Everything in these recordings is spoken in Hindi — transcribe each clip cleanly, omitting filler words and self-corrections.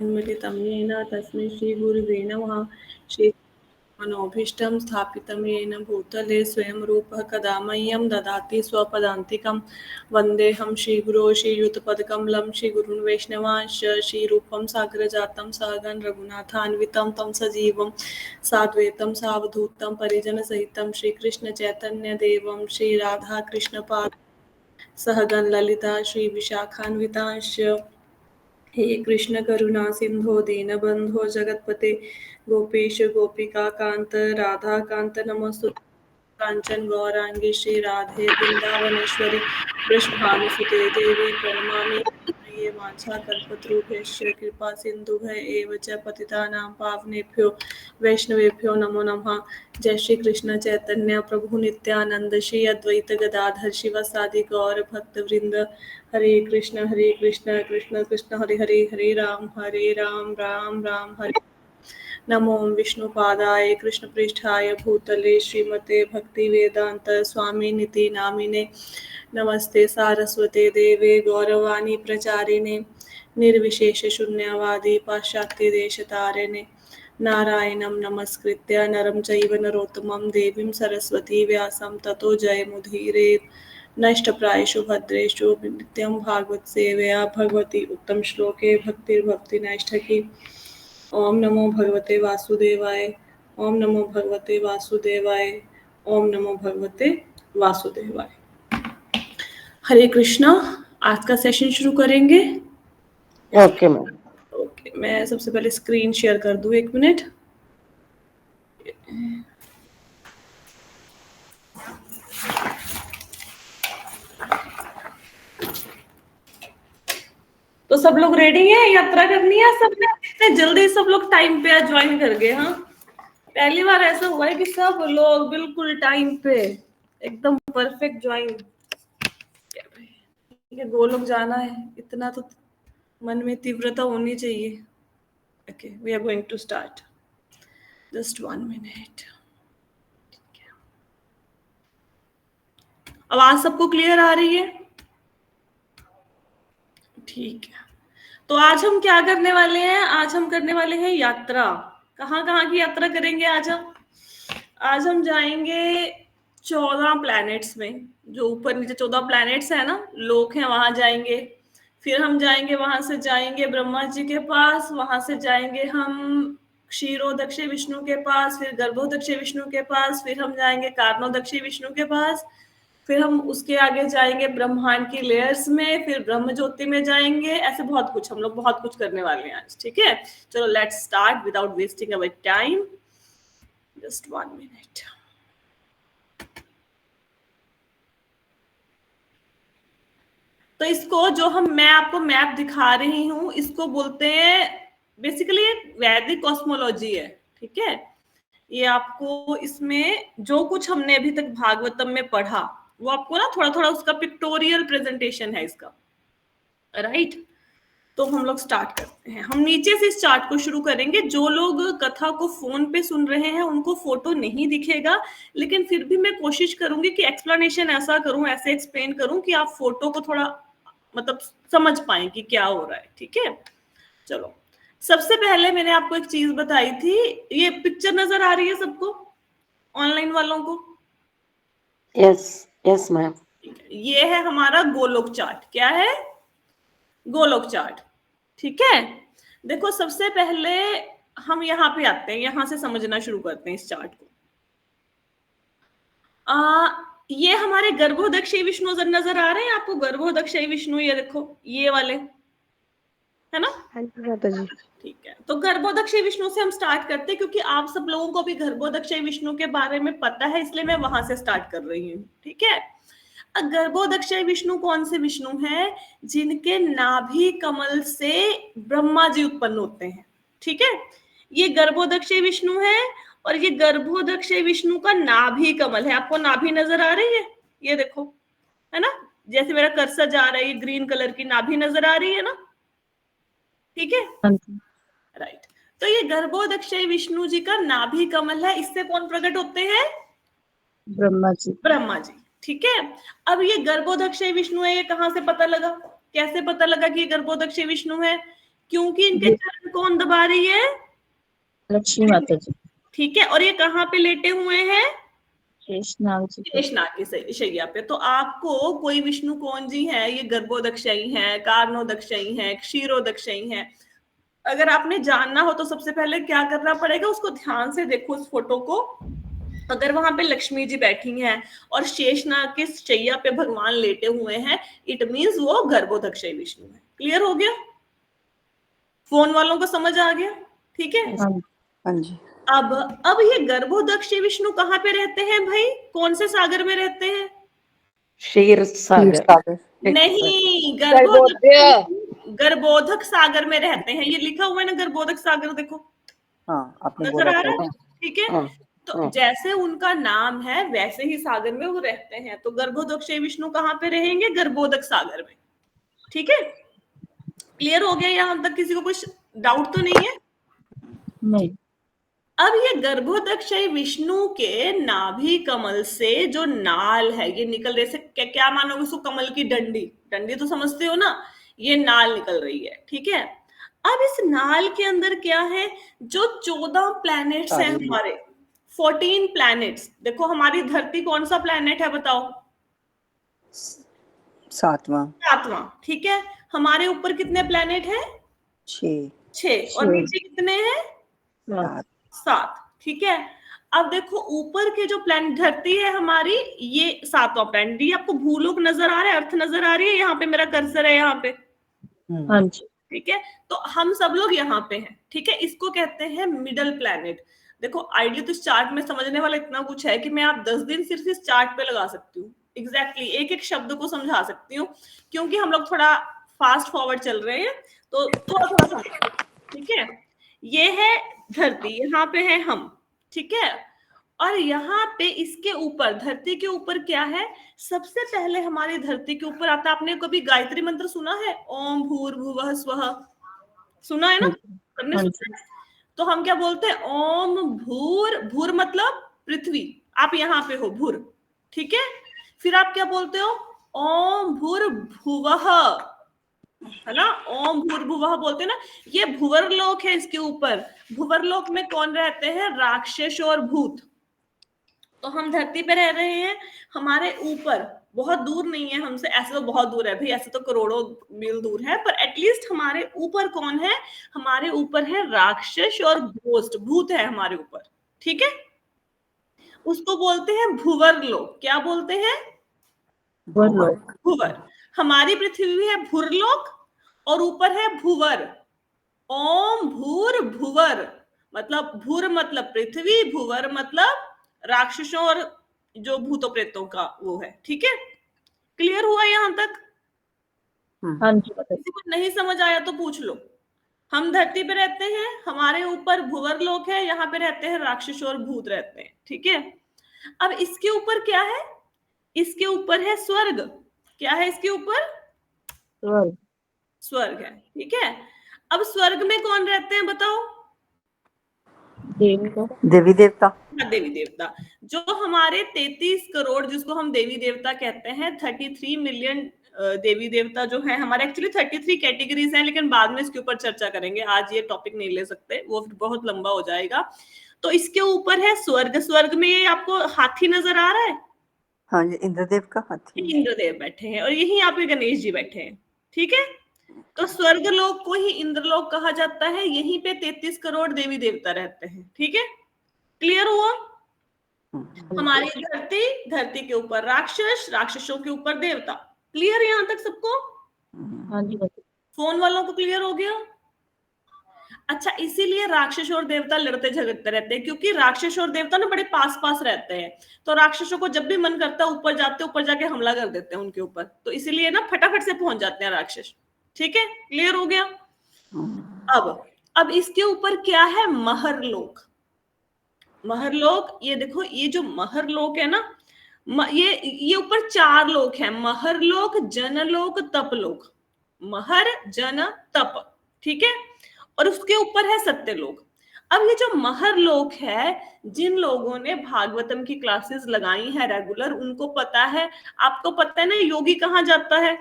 मिलितं येन तस्मै श्रीगुरुवे नमः। श्री मनोभीष्टं स्थापितं येन भूतले स्वयं रूपः कदा मह्यं ददाति स्वपदान्तिकं। वन्देऽहं श्रीगुरो श्रीयुतपदकमलं श्रीगुरून् वैष्णवांश्च श्रीरूपं साग्रजातं सहगण रघुनाथान्वितं तं सजीवं साद्वैतं सावधूतं परिजनसहितं श्रीकृष्णचैतन्यदेवं श्रीराधाकृष्णपाद सहगण ललिता श्रीविशाखान्वितांश्च। हे कृष्ण करुणा सिंधो दीनबंधो जगतपते गोपेश गोपिका कांत राधा कांत नमस्तुते। कांचन गौरांगी श्री राधे वृंदावनेश्वरी वृषभानुसुते देवी प्रणमामि ये वांछा कल्पतरुभ्यश्च कृपा सिन्धुभ्य एव च पतितानां पावनेभ्यो वैष्णवेभ्यो नमो नमः। जय श्री कृष्ण चैतन्य प्रभु नित्यानंद श्री अद्वैत गदाधर शिवासादि गौर भक्त वृंद। हरे कृष्ण कृष्ण कृष्ण हरे हरे, हरे राम राम राम हरे। नमो विष्णुपादाय कृष्णपृष्ठाय भूतले श्रीमते भक्तिवेदांत स्वामिनिति नामिने। नमस्ते सारस्वते देवे गौरवाणी प्रचारिणे निर्विशेष शून्यवादी पाश्चात्य देशतारिणे। नारायणं नमस्कृत्य नरं चैव नरोत्तमं देवीं सरस्वती व्यासं ततो जयमुदीरयेत्। नष्टप्रायेषु भद्रेषु नित्यं भागवत सेवया भगवती उत्तम श्लोके भक्तिर्भक्ति नैष्ठकी। ओम नमो भगवते वासुदेवाय, ओम नमो भगवते वासुदेवाय, ओम नमो भगवते वासुदेवाय। हरे कृष्णा। आज का सेशन शुरू करेंगे। Okay ma'am. ओके, मैं सबसे पहले स्क्रीन शेयर कर दूं, 1 मिनट। तो सब लोग रेडी हैं? यात्रा करनी है सबने? इतने जल्दी सब लोग टाइम पे ज्वाइन कर गए। हाँ, पहली बार ऐसा हुआ है कि सब लोग बिल्कुल टाइम पे एकदम परफेक्ट ज्वाइन। दो लोग जाना है, इतना तो मन में तीव्रता होनी चाहिए। Okay, we are going to start. Just 1 minute. आवाज सबको क्लियर आ रही है? ठीक है। तो आज हम क्या करने वाले हैं? आज हम करने वाले हैं यात्रा। कहाँ कहाँ की यात्रा करेंगे आज हम? आज हम जाएंगे 14 प्लैनेट्स में, जो ऊपर नीचे 14 प्लैनेट्स है ना, लोक हैं, वहां जाएंगे। फिर हम जाएंगे, वहां से जाएंगे ब्रह्मा जी के पास, वहां से जाएंगे हम क्षीरोदक्ष विष्णु के पास, फिर गर्भोदक्ष विष्णु के पास, फिर हम जाएंगे कारणोदक्ष विष्णु के पास, फिर हम उसके आगे जाएंगे ब्रह्मांड की लेयर्स में, फिर ब्रह्म ज्योति में जाएंगे। ऐसे बहुत कुछ हम लोग बहुत कुछ करने वाले हैं आज। ठीक है, चलो let's start without wasting our time. Just 1 minute. तो इसको जो मैं आपको मैप दिखा रही हूं, इसको बोलते हैं बेसिकली वैदिक कॉस्मोलॉजी है। ठीक है, ये आपको इसमें जो कुछ हमने अभी तक भागवतम में पढ़ा, वो आपको ना थोड़ा थोड़ा उसका पिक्टोरियल प्रेजेंटेशन है इसका। राइट, तो हम लोग स्टार्ट करते हैं। हम नीचे से इस चार्ट को शुरू करेंगे। जो लोग कथा को फोन पे सुन रहे हैं उनको फोटो नहीं दिखेगा, लेकिन फिर भी मैं कोशिश करूंगी कि एक्सप्लेनेशन ऐसा करूं, ऐसे एक्सप्लेन करूं कि आप फोटो को थोड़ा मतलब समझ पाए कि क्या हो रहा है। ठीक है, चलो सबसे पहले मैंने आपको एक चीज बताई थी। ये पिक्चर नजर आ रही है सबको, ऑनलाइन वालों को? Yes yes ma'am. ये है हमारा गोलोक चार्ट। क्या है? गोलोक चार्ट। ठीक है, देखो सबसे पहले हम यहाँ पे आते हैं, यहां से समझना शुरू करते हैं इस चार्ट को। ये हमारे गर्भोदक्ष विष्णु नजर आ रहे हैं आपको? गर्भोदक्ष विष्णु, ये देखो ये वाले, है ना? हाँ जी माता जी। ठीक है, तो गर्भोदक्ष विष्णु से हम स्टार्ट करते हैं, क्योंकि आप सब लोगों को भी गर्भोदक्ष विष्णु के बारे में पता है, इसलिए मैं वहां से स्टार्ट कर रही हूँ। ठीक है, गर्भोदक्ष विष्णु कौन से विष्णु हैं? जिनके नाभि कमल से ब्रह्मा जी उत्पन्न होते हैं। ठीक है, ये गर्भोदक्ष विष्णु है, और ये गर्भोदक्ष विष्णु का नाभि कमल है। आपको नाभि नजर आ रही है? ये देखो, है ना, जैसे मेरा कर्सर जा रहा है, ये ग्रीन कलर की नाभि नजर आ रही है ना? ठीक है, राइट। तो ये गर्भोदक्ष विष्णु जी का नाभि कमल है। इससे कौन प्रकट होते हैं? ब्रह्मा जी। ब्रह्मा जी। ठीक है, अब ये गर्भोदक्ष विष्णु है, ये कहां से पता लगा? कैसे पता लगा कि ये गर्भोदक्ष विष्णु है? क्योंकि इनके चरण कौन दबा रही है? लक्ष्मी माता जी। ठीक है, और ये कहाँ पे लेटे हुए हैं? शेषनाग जी पे। शेषनाग की शैया पे। तो आपको कोई विष्णु कौन जी है, ये गर्भोदक्षयी है, कारणोदक्षयी है, क्षीरोदक्षयी है। अगर आपने जानना हो तो सबसे पहले क्या करना पड़ेगा, उसको ध्यान से देखो उस फोटो को। अगर वहां पे लक्ष्मी जी बैठी हैं और शेषनाग के शैया पे भगवान लेटे हुए हैं, इट मीन्स वो गर्भोदक्षयी विष्णु है। क्लियर हो गया? फोन वालों को समझ आ गया? ठीक है। हाँ जी। अब ये गर्भोदक्षी विष्णु कहाँ पे रहते हैं भाई? कौन से सागर में रहते हैं? क्षीर सागर। नहीं, गर्भोधक सागर में रहते हैं। ये लिखा हुआ है ना गर्भोधक सागर, देखो। हाँ, आपने नजर बोला आ रहा था। है? ठीक है। हाँ, तो हाँ। जैसे उनका नाम है वैसे ही सागर में वो रहते हैं। तो गर्भोदक्षी विष्णु कहाँ पे रहेंगे? गर्भोदक सागर में। ठीक है, क्लियर हो गया? यहां तक किसी को कुछ डाउट तो नहीं है? नहीं। अब ये गर्भोदक्षयी विष्णु के नाभि कमल से जो नाल है ये निकल रही है। क्या मानोगे उसको? कमल की डंडी, डंडी तो समझते हो ना, ये नाल निकल रही है। ठीक है। अब इस नाल के अंदर क्या है? जो 14 प्लैनेट्स हैं हमारे, 14 प्लैनेट्स। देखो हमारी धरती कौन सा प्लैनेट है बताओ? 7वां। 7वां। ठीक है। हमारे ऊपर कितने प्लैनेट हैं? 6। और नीचे कितने हैं? 7। ठीक है। अब देखो ऊपर के जो प्लैनेट, धरती है हमारी, ये 7वां प्लैनेट। ये आपको भूलोक नजर आ रहा है? अर्थ नजर आ रही है? यहाँ पे मेरा कर्सर है, यहाँ पे। हाँ जी। ठीक है। तो हम सब लोग यहाँ पे हैं। ठीक है। इसको कहते हैं मिडल प्लैनेट। देखो आइडिया तो इस चार्ट में समझने वाला इतना कुछ है कि मैं आप 10 दिन सिर्फ इस चार्ट पे लगा सकती हूँ। एग्जैक्टली एक एक शब्द को समझा सकती हूँ, क्योंकि हम लोग थोड़ा फास्ट फॉरवर्ड चल रहे हैं, तो थोड़ा थोड़ा समझ। ठीक है। ये है धरती, यहाँ पे है हम। ठीक है। और यहाँ पे इसके ऊपर, धरती के ऊपर क्या है? सबसे पहले हमारी धरती के ऊपर आता, आपने कभी गायत्री मंत्र सुना है? ओम भूर्भुवः स्वः, सुना है ना? सबने सुना है? तो हम क्या बोलते हैं? ओम भूर, भूर मतलब पृथ्वी, आप यहाँ पे हो भूर। ठीक है। फिर आप क्या बोलते हो? ओम भूर्भुवः, है ना? ओम भूर्भुवः बोलते हैं ना। ये भुवरलोक है इसके ऊपर। भुवरलोक में कौन रहते हैं? राक्षस और भूत। तो हम धरती पे रह रहे हैं, हमारे ऊपर, बहुत दूर नहीं है हमसे, ऐसे तो बहुत दूर है भाई, ऐसे तो करोड़ों मील दूर है, पर एटलीस्ट हमारे ऊपर कौन है? हमारे ऊपर है राक्षस और घोस्ट, भूत है हमारे ऊपर। ठीक है। उसको बोलते हैं भुवर लोक। क्या बोलते हैं? भुवर। हमारी पृथ्वी है भूरलोक और ऊपर है भुवर। ओम भूर भुवर, मतलब भूर मतलब पृथ्वी, भुवर मतलब राक्षसों और जो भूतों प्रेतों का वो है। ठीक है। क्लियर हुआ यहां तक? हाँ जी। किसी को नहीं समझ आया तो पूछ लो। हम धरती पे रहते हैं, हमारे ऊपर भुवर लोक है, यहाँ पे रहते हैं राक्षस और भूत रहते हैं। ठीक है। अब इसके ऊपर क्या है? इसके ऊपर है स्वर्ग। क्या है इसके ऊपर? स्वर्ग है। ठीक है। अब स्वर्ग में कौन रहते हैं बताओ? देवी देवता। देवी देवता। जो हमारे 33 करोड़, जिसको हम देवी देवता कहते हैं, 33 मिलियन देवी देवता जो है हमारे। एक्चुअली 33 कैटेगरीज हैं, लेकिन बाद में इसके ऊपर चर्चा करेंगे, आज ये टॉपिक नहीं ले सकते, वो बहुत लंबा हो जाएगा। तो इसके ऊपर है स्वर्ग। स्वर्ग में ये आपको हाथी नजर आ रहा है? हाँ जी, इंद्रदेव का हाथी। इंद्रदेव बैठे हैं और यही यहाँ पे गणेश जी बैठे हैं। ठीक है। तो स्वर्ग लोक को ही इंद्रलोक कहा जाता है। यहीं पे 33 करोड़ देवी देवता रहते हैं। ठीक है। क्लियर हुआ? हमारी धरती, धरती के ऊपर राक्षस, राक्षसों के ऊपर देवता। क्लियर यहां तक सबको? हाँ जी। फोन वालों को क्लियर हो गया? अच्छा, इसीलिए राक्षस और देवता लड़ते झगड़ते रहते हैं, क्योंकि राक्षस और देवता ना बड़े पास पास रहते हैं। तो राक्षसों को जब भी मन करता है ऊपर जाते, ऊपर जाके हमला कर देते हैं उनके ऊपर। तो इसीलिए ना फटाफट से पहुंच जाते हैं राक्षस। ठीक है। क्लियर हो गया? अब इसके ऊपर क्या है? महरलोक। महरलोक, ये देखो, ये जो महरलोक है ना, ये ऊपर 4 लोक हैं: महरलोक, जनलोक, तपलोक। महर, जन, तप। ठीक है। और उसके ऊपर है सत्यलोक। अब ये जो महरलोक है, जिन लोगों ने भागवतम की क्लासेस लगाई है रेगुलर, उनको पता है। आपको पता है ना योगी कहाँ जाता है?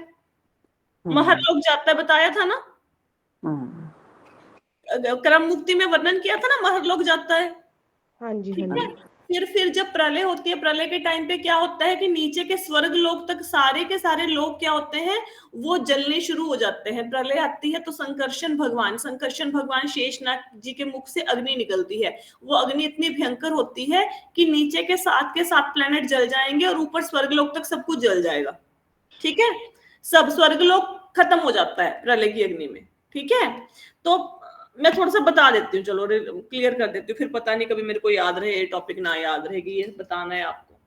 महरलोक जाता है, बताया था ना? क्रम मुक्ति में वर्णन किया था ना, महरलोक जाता है। हाँ जी, ठीक हाँ है। जी। फिर जब प्रलय होती है, प्रलय के टाइम पे क्या होता है कि नीचे के स्वर्ग लोक तक सारे के सारे लोग क्या होते हैं, वो जलने शुरू हो जाते हैं। प्रलय आती है तो संकर्षण भगवान शेषनाग जी के मुख से अग्नि निकलती है। वो अग्नि इतनी भयंकर होती है कि नीचे के 7 प्लेनेट जल जाएंगे और ऊपर स्वर्ग लोक तक सब कुछ जल जाएगा। ठीक है, सब स्वर्ग लोक खत्म हो जाता है प्रलय की अग्नि में। ठीक है, तो मैं थोड़ा सा बता देती हूँ, चलो क्लियर कर देती हूँ, फिर पता नहीं कभी मेरे को याद रहे ये टॉपिक ना याद रहेगी, ये बताना है आपको।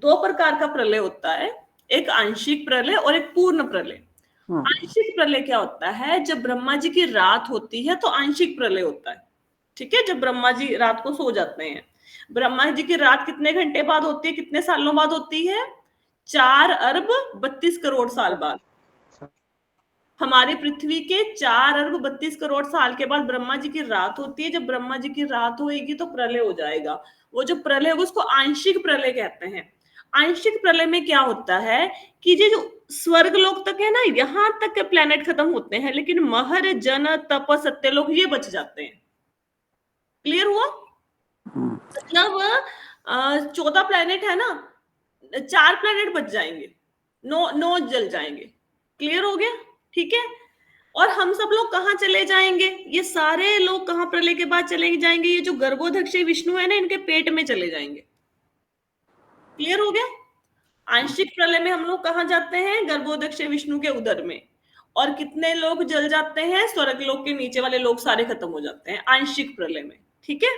2 प्रकार का प्रलय होता है, एक आंशिक प्रलय और एक पूर्ण प्रलय। आंशिक प्रलय क्या होता है, जब ब्रह्मा जी की रात होती है तो आंशिक प्रलय होता है। ठीक है, जब ब्रह्मा जी रात को सो जाते हैं। ब्रह्मा जी की रात कितने घंटे बाद होती है, कितने सालों बाद होती है? 4 अरब 32 करोड़ साल बाद। हमारी पृथ्वी के 4 अरब 32 करोड़ साल के बाद ब्रह्मा जी की रात होती है। जब ब्रह्मा जी की रात होगी तो प्रलय हो जाएगा। वो जो प्रलय होगा उसको आंशिक प्रलय कहते हैं। आंशिक प्रलय में क्या होता है कि जो स्वर्ग लोक तक है ना, यहां तक के प्लेनेट खत्म होते हैं, लेकिन महर, जन, तप, सत्यलोक ये बच जाते हैं। क्लियर हुआ? मतलब 14 प्लेनेट है ना, 4 प्लेनेट बच जाएंगे, 9 जल जाएंगे। क्लियर हो गया? ठीक है। और हम सब लोग कहाँ चले जाएंगे? ये सारे लोग कहाँ प्रलय के बाद चले जाएंगे? ये जो गर्भोदक्ष विष्णु है ना, इनके पेट में चले जाएंगे। क्लियर हो गया? आंशिक प्रलय में हम लोग कहाँ जाते हैं? गर्भोदक्ष विष्णु के उदर में। और कितने लोग जल जाते हैं? स्वर्ग लोक के नीचे वाले लोग सारे खत्म हो जाते हैं आंशिक प्रलय में। ठीक है।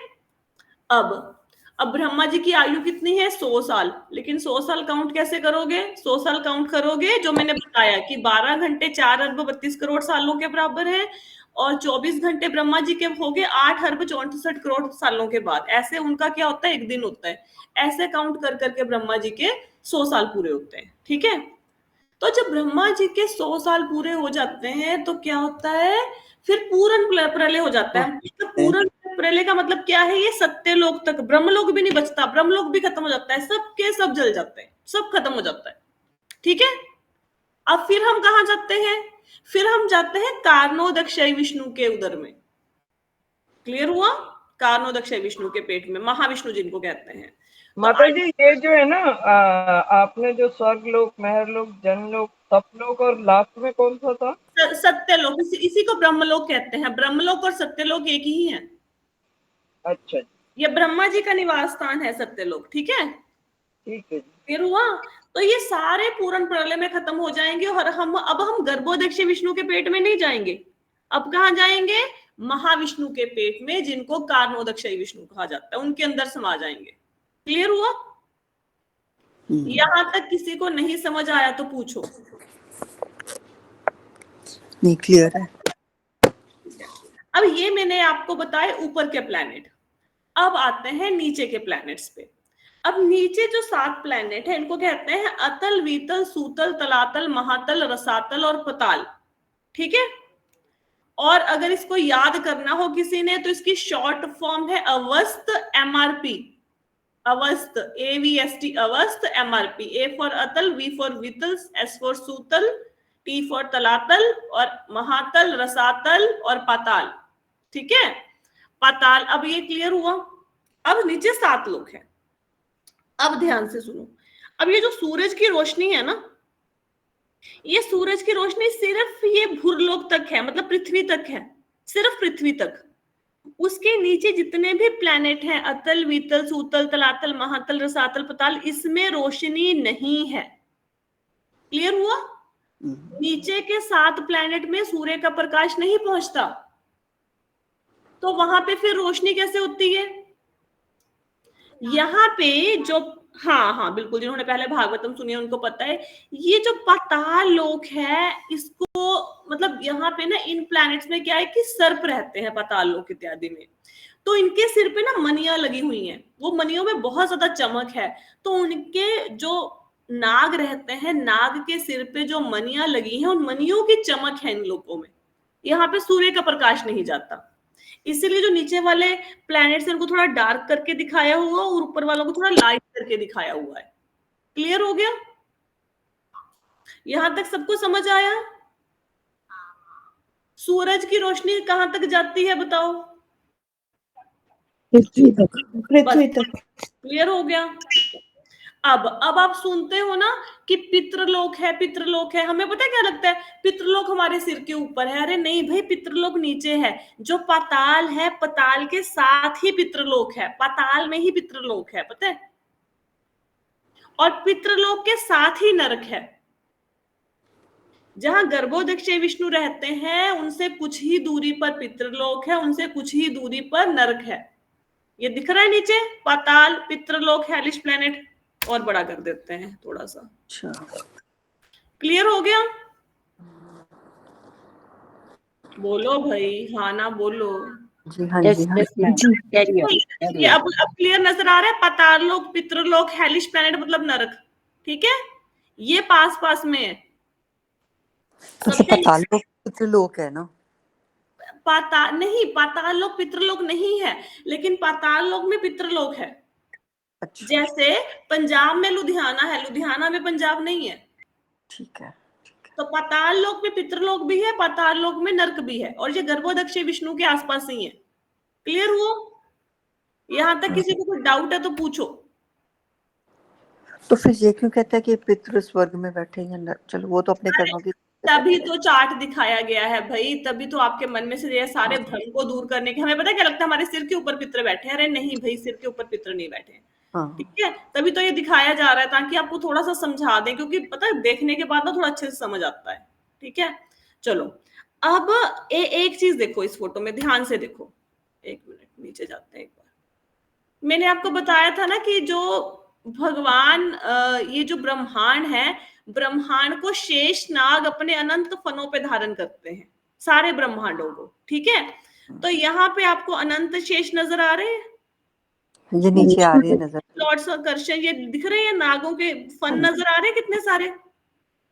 अब ब्रह्मा जी की आयु कितनी है? 100 साल। लेकिन 100 साल काउंट कैसे करोगे? 100 साल काउंट करोगे जो मैंने बताया कि 12 घंटे 4 अरब 32 करोड़ सालों के बराबर है, और 24 घंटे ब्रह्मा जी के हो गए 8 अरब 64 करोड़ सालों के बाद। ऐसे उनका क्या होता है? एक दिन होता है। ऐसे काउंट कर करके ब्रह्मा जी के 100 साल पूरे होते हैं। ठीक है। तो जब ब्रह्मा जी के 100 साल पूरे हो जाते हैं तो क्या होता है? फिर पूर्ण प्रलय हो जाता है। तो पूर्ण प्रलय का मतलब क्या है? ये सत्यलोक तक, ब्रह्मलोक भी नहीं बचता, ब्रह्मलोक भी खत्म हो जाता है, सब के सब जल जाते हैं, सब खत्म हो जाता है। ठीक है। अब फिर हम कहाँ जाते हैं? फिर हम जाते हैं कारणोदक्षय विष्णु के उदर में। क्लियर हुआ? कारणोदक्षय विष्णु के पेट में, महाविष्णु जिनको कहते हैं। माता जी, ये जो है ना, आपने जो स्वर्ग लोक, महरलोक, जनलोक, तपलोक और लास्ट में कौन सा था? सत्यलोक। इसी को ब्रह्मलोक कहते हैं। ब्रह्मलोक और सत्यलोक एक ही है। अच्छा, ये ब्रह्मा जी का निवास स्थान है सत्यलोक। ठीक है। ठीक है। फिर हुआ तो ये सारे पूर्ण प्रलय में खत्म हो जाएंगे, और अब हम गर्भोदक्ष विष्णु के पेट में नहीं जाएंगे। अब कहाँ जाएंगे? महाविष्णु के पेट में, जिनको कारणोदक्ष विष्णु कहा जाता है, उनके अंदर समा जाएंगे। क्लियर हुआ? यहां तक किसी को नहीं समझ आया तो पूछो। नहीं, क्लियर है। अब ये मैंने आपको बताए ऊपर के प्लैनेट। अब आते हैं नीचे के प्लैनेट्स पे। अब नीचे जो 7 प्लैनेट है इनको कहते हैं अतल, वीतल, सूतल, तलातल, महातल, रसातल और पताल। ठीक है। और अगर इसको याद करना हो किसी ने तो इसकी शॉर्ट फॉर्म है अवस्थ, MRP। अवस्थ, AVST, अवस्थ, MRP। A for अतल, V फॉर वीतल, S फॉर सूतल, T फॉर तलातल, और महातल, रसातल और पाताल। ठीक है। पाताल। अब ये क्लियर हुआ? अब नीचे 7 लोग हैं। अब ध्यान से सुनो। अब ये जो सूरज की रोशनी है ना, ये सूरज की रोशनी सिर्फ ये भूरलोक तक है, मतलब पृथ्वी तक है, सिर्फ पृथ्वी तक। उसके नीचे जितने भी प्लैनेट हैं, अतल, वीतल, सूतल, तलातल, महातल, रसातल, पताल, इसमें रोशनी नहीं है। क्लियर हुआ? नीचे के 7 प्लैनेट में सूर्य का प्रकाश नहीं पहुंचता, तो वहां पे फिर रोशनी कैसे होती है? यहाँ पे जो, हाँ बिल्कुल, जिन्होंने पहले भागवतम सुनी है उनको पता है। ये जो पाताल लोक है, इसको मतलब यहाँ पे ना इन प्लैनेट्स में क्या है कि सर्प रहते हैं पाताल लोक इत्यादि में। तो इनके सिर पे ना मनियां लगी हुई हैं, वो मनियों में बहुत ज्यादा चमक है। तो उनके जो नाग रहते हैं, नाग के सिर पे जो मनियां लगी हैं, उन मनियों की चमक है इन लोगों में। यहाँ पे सूर्य का प्रकाश नहीं जाता, इसीलिए जो नीचे वाले प्लैनेट्स हैं उनको थोड़ा डार्क करके दिखाया हुआ और ऊपर वालों को थोड़ा लाइट करके दिखाया हुआ है। क्लियर हो गया? यहां तक सबको समझ आया? सूरज की रोशनी कहां तक जाती है बताओ? पृथ्वी तक। पृथ्वी तक। क्लियर हो गया। अब आप सुनते हो ना कि पितृलोक है, पितृलोक है, हमें पता है क्या लगता है? पितृलोक हमारे सिर के ऊपर है। अरे नहीं भाई, पितृलोक नीचे है। जो पाताल है, पाताल के साथ ही पितृलोक है, पाताल में ही पितृलोक है, पता है? और पितृलोक के साथ ही नरक है। जहां गर्भोदक्ष विष्णु रहते हैं उनसे कुछ ही दूरी पर पितृलोक है, उनसे कुछ ही दूरी पर नरक है। ये दिख रहा है नीचे, पाताल, पितृलोक, हेलिश प्लेनेट। और बड़ा कर देते हैं थोड़ा सा। अच्छा, क्लियर हो गया? बोलो भाई, हाँ ना बोलो। जी हाँ Yes, जी हाँ yes, ma'am. Carry on, ये carry on. अब क्लियर नजर आ रहा है? पाताल लोक, पितृलोक, हेलिश प्लेनेट मतलब नरक। ठीक है, ये पास पास में है। सबसे पाताल लोक पितृलोक है ना? पाताल नहीं, पाताल लोक पितृलोक नहीं है, लेकिन पाताल लोक में पितृलोक है। अच्छा, जैसे पंजाब में लुधियाना है, लुधियाना में पंजाब नहीं है। ठीक है। तो पाताल लोक में पितृलोक भी है, पाताल लोक में नरक भी है, और ये गर्भोदक्ष विष्णु के आसपास ही है। क्लियर हुआ? यहां तक किसी को कोई डाउट है तो पूछो। तो फिर ये क्यों कहता है कि पितृ स्वर्ग में बैठे हैं या चलो वो तो अपने कर्मों की। तभी तो चार्ट दिखाया गया है भाई, तभी तो आपके मन में से ये सारे भ्रम को दूर करने के। हमें पता क्या लगता है, हमारे सिर के ऊपर पितृ बैठे हैं। अरे नहीं भाई, सिर के ऊपर पितृ नहीं बैठे। हाँ। ठीक है, तभी तो ये दिखाया जा रहा है ताकि आपको थोड़ा सा समझा दें, क्योंकि पता है देखने के बाद ना थोड़ा अच्छे से समझ आता है। ठीक है, चलो अब एक चीज देखो इस फोटो में, ध्यान से देखो। एक मिनट नीचे जाते हैं एक बार। मैंने आपको बताया था ना कि जो भगवान, ये जो ब्रह्मांड है, ब्रह्मांड को शेष नाग अपने अनंत फनों पे धारण करते हैं, सारे ब्रह्मांडों को। ठीक है, तो यहाँ पे आपको अनंत शेष नजर आ रहे हैं, ये नीचे आ रही है नजर। लॉर्ड्स ऑफ कर्षण ये दिख रहे हैं, नागों के फन नजर आ रहे हैं कितने सारे।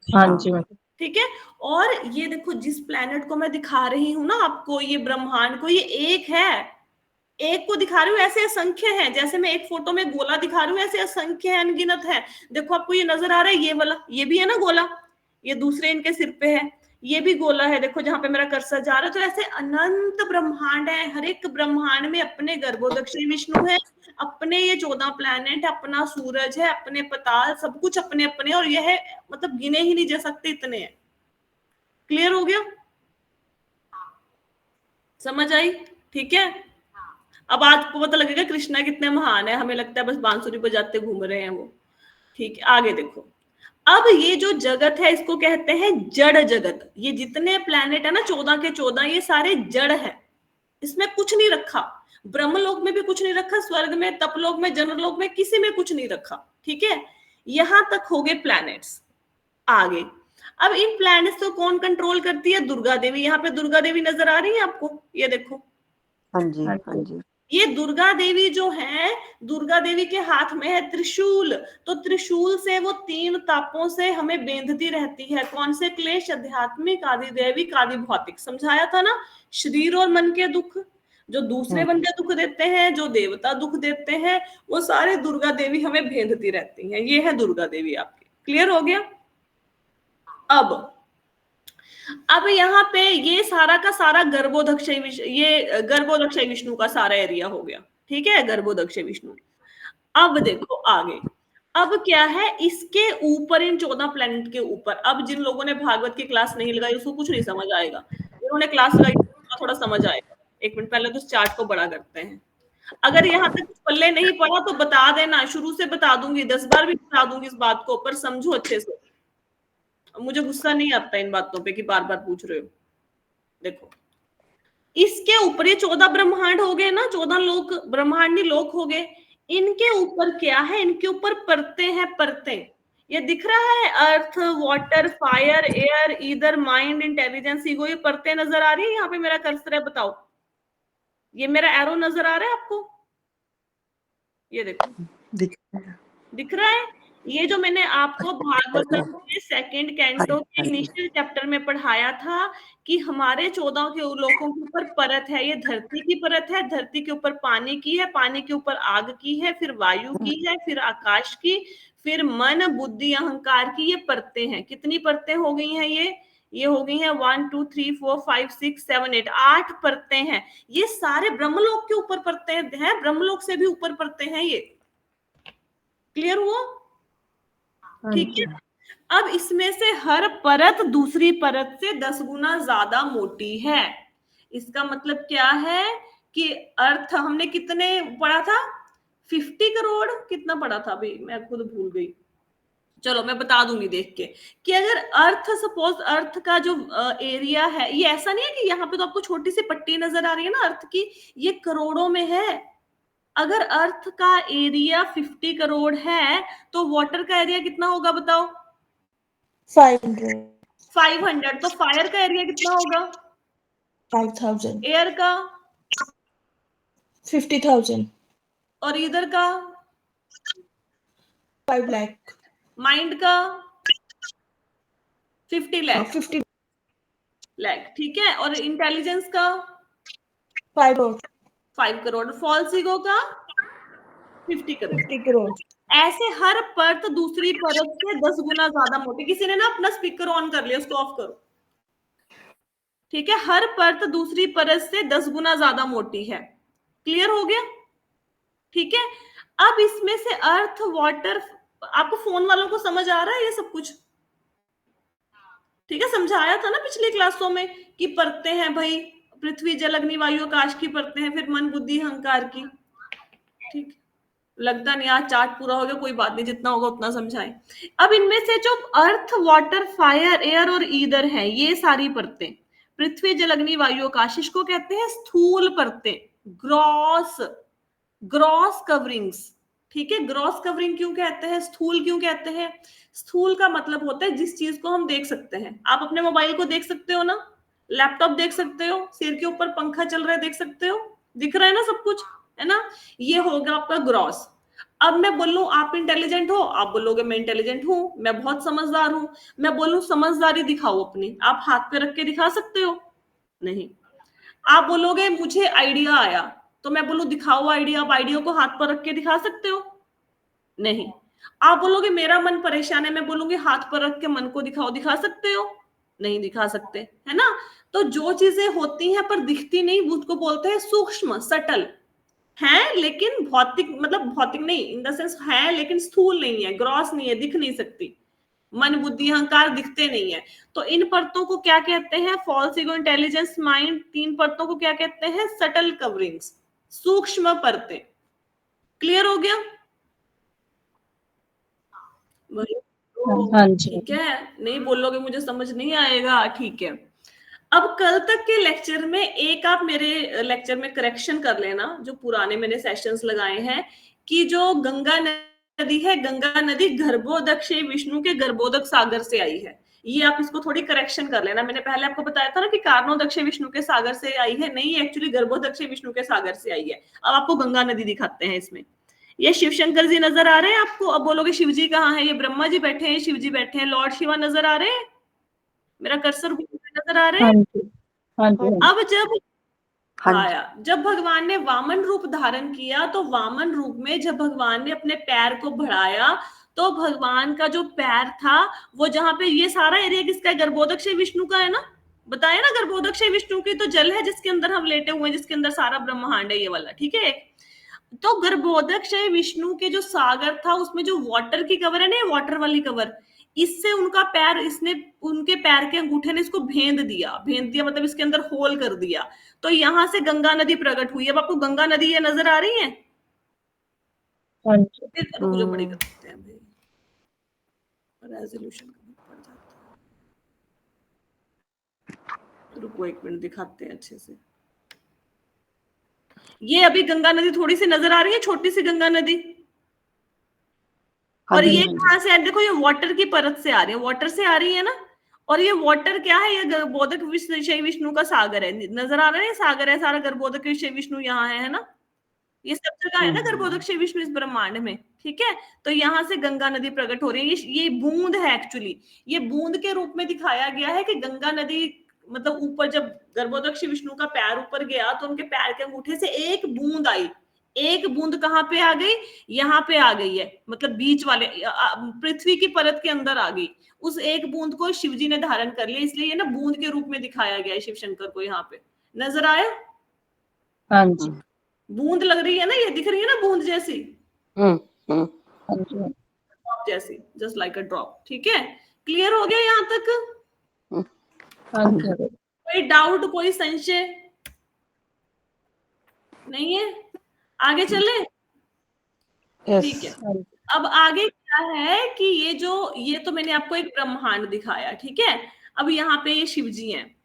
हाँ जी मैम। ठीक है, और ये देखो जिस प्लेनेट को मैं दिखा रही हूं ना आपको, ये ब्रह्मांड को, ये एक है, एक को दिखा रही हूँ, ऐसे असंख्य हैं। जैसे मैं एक फोटो में गोला दिखा रही हूँ, ऐसे असंख्य है, अनगिनत है। देखो आपको ये नजर आ रहा है, ये वाला, ये भी है ना गोला, ये दूसरे इनके सिर पे है, ये भी गोला है, देखो जहां पे मेरा कर्सर जा रहा है। तो ऐसे अनंत ब्रह्मांड है, हर एक ब्रह्मांड में अपने गर्भोदक्ष विष्णु है, अपने ये 14 प्लैनेट, अपना सूरज है, अपने पाताल, सब कुछ अपने अपने, और यह है मतलब गिने ही नहीं जा सकते, इतने हैं। क्लियर हो गया? समझ आई? ठीक है, अब आपको पता लगेगा कृष्णा कितने महान है। हमें लगता है बस बांसुरी बजाते घूम रहे हैं वो। ठीक है, आगे देखो। अब ये जो जगत है इसको कहते हैं जड़ जगत। ये जितने प्लैनेट है ना 14 के 14, ये सारे जड़ है, इसमें कुछ नहीं रखा। ब्रह्मलोक में भी कुछ नहीं रखा, स्वर्ग में, तपलोक में, जनरलोक में, किसी में कुछ नहीं रखा। ठीक है, यहां तक हो गए प्लैनेट्स। आगे अब इन प्लैनेट्स को कौन कंट्रोल करती है? दुर्गा देवी। यहाँ पे दुर्गा देवी नजर आ रही है आपको, ये देखो। हाँ जी हाँ जी। ये दुर्गा देवी जो है, दुर्गा देवी के हाथ में है त्रिशूल। तो त्रिशूल से वो 3 तापों से हमें बेंधती रहती है। कौन से क्लेश? आध्यात्मिक, आदि दैविक, आदि भौतिक। समझाया था ना, शरीर और मन के दुख, जो दूसरे बंदे दुख देते हैं, जो देवता दुख देते हैं, वो सारे दुर्गा देवी हमें बेंधती रहती हैं। ये है दुर्गा देवी आपकी। क्लियर हो गया? अब यहाँ पे ये सारा का सारा गर्भोदक्ष, ये गर्भोदक्ष विष्णु का सारा एरिया हो गया। ठीक है, गर्भोदक्ष विष्णु। अब देखो आगे, अब क्या है इसके ऊपर, इन 14 प्लैनेट के ऊपर। अब जिन लोगों ने भागवत की क्लास नहीं लगाई उसको कुछ नहीं समझ आएगा, जिन्होंने क्लास लगाई थोड़ा समझ आएगा। एक मिनट, पहले तो इस चार्ट को बड़ा करते हैं। अगर यहाँ तक कुछ पल्ले नहीं पड़ा तो बता देना, शुरू से बता दूंगी, 10 बार भी बता दूंगी इस बात को, पर समझो अच्छे से। मुझे गुस्सा नहीं आता इन बातों पे कि बार बार पूछ रहे हो। देखो इसके ऊपर ये 14 ब्रह्मांड हो गए ना, 14 लोक, ब्रह्मांडी लोक हो गए। इनके ऊपर क्या है? इनके ऊपर परतें हैं, परतें। ये दिख रहा है, earth, water, fire, air, ether, mind, intelligence, ego, ये परतें नजर आ रही है। यहाँ पे मेरा कर्सर है, बताओ, ये मेरा एरो नजर आ रहा है आपको? ये देखो, दिख रहा है? ये जो मैंने आपको भागवतम के 2nd कैंटो के इनिशियल चैप्टर में पढ़ाया था कि हमारे 14 के लोकों के ऊपर परत है। ये धरती की परत है, धरती के ऊपर पानी की है, पानी के ऊपर आग की है, फिर वायु की है, फिर आकाश की, फिर मन, बुद्धि, अहंकार की। ये परतें हैं। कितनी परतें हो गई हैं? ये हो गई हैं 1 2 3 4 5 6 7 8, 8 परतें हैं। ये सारे ब्रह्मलोक के ऊपर परतें हैं, ब्रह्मलोक से भी ऊपर परतें हैं ये। क्लियर हुआ? ठीक है। अब इसमें से हर परत दूसरी परत से 10 गुना ज्यादा मोटी है। इसका मतलब क्या है कि अर्थ हमने कितने पढ़ा था? 50 करोड़ कितना पढ़ा था अभी, मैं खुद भूल गई। चलो मैं बता दूंगी देख के कि अगर अर्थ, सपोज अर्थ का जो एरिया है, ये ऐसा नहीं है कि यहाँ पे तो आपको छोटी सी पट्टी नजर आ रही है ना अर्थ की, ये करोड़ों में है। अगर अर्थ का एरिया 50 करोड़ है तो वाटर का एरिया कितना होगा बताओ? 500। तो फायर का एरिया कितना होगा? 5,000। एयर का? 50,000। और इधर का? 5 लाख। माइंड का? 50 लाख। 50 लाख, ठीक है। और इंटेलिजेंस का? 5 करोड़। 5 करोड़। फॉल्स ईगो का? 50 करोड़। 50 करोड़। ऐसे हर परत दूसरी परत से 10 गुना ज्यादा मोटी। किसी ने ना अपना स्पीकर ऑन कर लिया, उसको ऑफ करो। ठीक है, हर परत दूसरी परत से 10 गुना ज्यादा मोटी है। क्लियर हो गया? ठीक है। अब इसमें से अर्थ, वाटर, आपको फोन वालों को समझ आ रहा है ये सब कुछ? ठीक है, समझाया था ना पिछली क्लासों में कि परतें हैं भाई, पृथ्वी, जल, अग्नि, वायु, आकाश की परतें हैं, फिर मन, बुद्धि, अहंकार की। ठीक, लगता नहीं आज चार्ट पूरा हो गया, कोई बात नहीं, जितना होगा उतना समझाएं। अब इनमें से जो अर्थ, वाटर, फायर, एयर और ईदर है, ये सारी परतें, पृथ्वी, जल, अग्नि, वायु, आकाश, इसको कहते हैं स्थूल परतें, ग्रॉस कवरिंग्स। ठीक है, ग्रॉस कवरिंग क्यों कहते हैं, स्थूल क्यों कहते हैं? स्थूल का मतलब होता है जिस चीज को हम देख सकते हैं। आप अपने मोबाइल को देख सकते हो ना, लैपटॉप देख सकते हो, सिर के ऊपर पंखा चल रहा है देख सकते हो, दिख रहा है ना सब कुछ, है ना? ये होगा आपका ग्रॉस। अब मैं बोलूं आप इंटेलिजेंट हो, आप बोलोगे मैं इंटेलिजेंट हूं, मैं बहुत समझदार हूं। मैं बोलूं समझदारी दिखाओ अपनी, आप हाथ पे रख के दिखा सकते हो? नहीं। आप बोलोगे मुझे आइडिया आया, तो मैं बोलूं दिखाओ आइडिया, आप आइडिया को हाथ पर रख के दिखा सकते हो? नहीं। आप बोलोगे मेरा मन परेशान है, मैं बोलूंगी हाथ पर रख के मन को दिखाओ, दिखा सकते हो? नहीं दिखा सकते, है ना? तो जो चीजें होती हैं पर दिखती नहीं, उसको बोलते हैं सूक्ष्म, सटल है, लेकिन भौतिक, मतलब भौतिक नहीं इन द सेंस है, लेकिन स्थूल नहीं है, ग्रॉस नहीं है, दिख नहीं सकती। मन, बुद्धि, अहंकार दिखते नहीं है। तो इन परतों को क्या कहते हैं? फॉल्स ईगो, इंटेलिजेंस, माइंड, तीन परतों को क्या कहते हैं? सटल कवरिंग्स, सूक्ष्म परतें। क्लियर हो गया? हाँ जी। ठीक है, नहीं बोलोगे मुझे समझ नहीं आएगा, ठीक है। अब कल तक के लेक्चर में एक आप मेरे लेक्चर में करेक्शन कर लेना, जो पुराने मैंने सेशंस लगाए हैं, कि जो गंगा नदी है, गंगा नदी गर्भोदक से विष्णु के गर्भोदक सागर से आई है। ये आप इसको थोड़ी करेक्शन कर लेना। मैंने पहले आपको बताया था ना कि कारणोदक विष्णु के सागर से आई है, नहीं, एक्चुअली गर्भोदक विष्णु के सागर से आई है। अब आपको गंगा नदी दिखाते हैं इसमें। ये शिव शंकर जी नजर आ रहे हैं आपको? अब बोलोगे शिव जी कहाँ है? ये ब्रह्मा जी बैठे हैं, शिव जी बैठे हैं, लॉर्ड शिवा नजर आ रहे हैं? मेरा कर्सर नजर आ रहे हैं? हाँ जी। अब जब हाँ जी। आया, जब भगवान ने वामन रूप धारण किया, तो वामन रूप में जब भगवान ने अपने पैर को बढ़ाया, तो भगवान का जो पैर था वो, जहां पे ये सारा एरिया किसका है? गर्भोदक विष्णु का है ना, बताया ना? गर्भोदक विष्णु की तो जल है जिसके अंदर हम लेटे हुए हैं, जिसके अंदर सारा ब्रह्मांड है, ये वाला, ठीक है। तो गर्भोदक विष्णु के जो सागर था, उसमें जो वाटर की कवर है ना, वाटर वाली कवर, इससे उनका पैर, इसने उनके पैर के अंगूठे ने इसको भेद दिया मतलब इसके अंदर होल कर दिया। तो यहां से गंगा नदी प्रकट हुई। अब आपको गंगा नदी ये नजर आ रही है? हाँ जी। फिर रुक जो बड़ी करते हैं भाई, रेजोल्यूशन पड़ जाता है। रुको एक मिनट, दिखाते हैं अच्छे से। ये अभी गंगा नदी थोड़ी सी नजर आ रही है, छोटी सी गंगा नदी। और ये कहां से, देखो ये वाटर की परत से आ रही है, वाटर से आ रही है ना। और ये वाटर क्या है? ये गर्भोदक विष्णु का सागर है, नजर आ रहा है? सागर है सारा, गर्भोदक विष्णु यहाँ है ना? ये सब जगह है ना गर्भोदक विष्णु इस ब्रह्मांड में, ठीक है। तो यहाँ से गंगा नदी प्रकट हो रही है। ये बूंद है एक्चुअली, ये बूंद के रूप में दिखाया गया है कि गंगा नदी, मतलब ऊपर जब गर्भोदक विष्णु का पैर ऊपर गया, तो उनके पैर के अंगूठे से एक बूंद आई, एक बूंद कहाँ पे आ गई, यहाँ पे आ गई है, मतलब बीच वाले पृथ्वी की परत के अंदर आ गई। उस एक बूंद को शिव जी ने धारण कर लिया, इसलिए ये ना बूंद के रूप में दिखाया गया है शिव शंकर को। यहाँ पे नजर आया, हाँ जी, बूंद लग रही है ना, ये दिख रही है ना बूंद जैसी, हाँ जी, ड्रॉप जैसी, जस्ट लाइक अ ड्रॉप। ठीक है, क्लियर हो गया यहाँ तक? हाँ जी, कोई डाउट, कोई संशय नहीं है? आगे चले? ठीक है, हाँ जी, अब आगे क्या है कि ये तो मैंने आपको एक ब्रह्मांड दिखाया, ठीक है। अब यहाँ पे ये शिव जी हैं,